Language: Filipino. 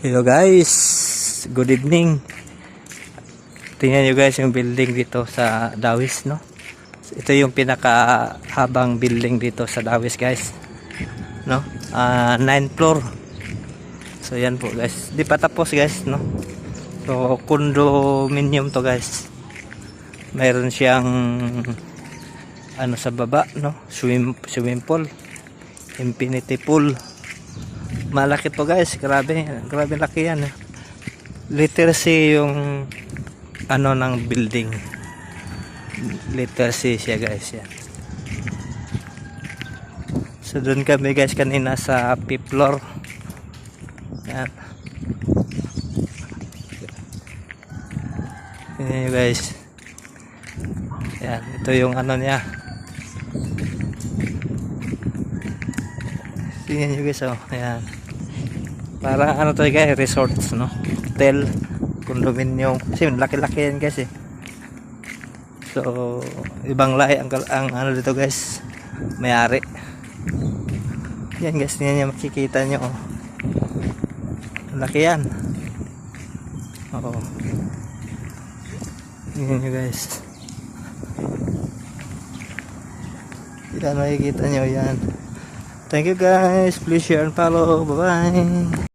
Hello guys, good evening. Tingnan nyo guys yung building dito sa Dawis, no? Ito yung pinakahabang building dito sa Dawis guys, no? 9th floor. So yan po guys, di pa tapos guys, no? So condominium to guys. Mayroon siyang ano sa baba, no? Swimming pool, infinity pool. Malaki to guys, grabe laki yan. Letter C yung ano ng building. Letter C siya guys, yan. So doon kami guys kanina sa 5th floor. Yan. Yan guys. Yan, ito yung ano niya. Tingnan nyo guys, oh. Ayan. Parang ano to guys, resorts, no? Hotel, condominium. Kasi laki-laki yan guys, eh. So, ibang lahi ang ano dito guys, may-ari. Yan guys, yan yung makikita nyo, oh. Laki yan. Oo. Yan nyo guys. Yan, makikita nyo yan. Thank you guys. Please share and follow. Bye-bye.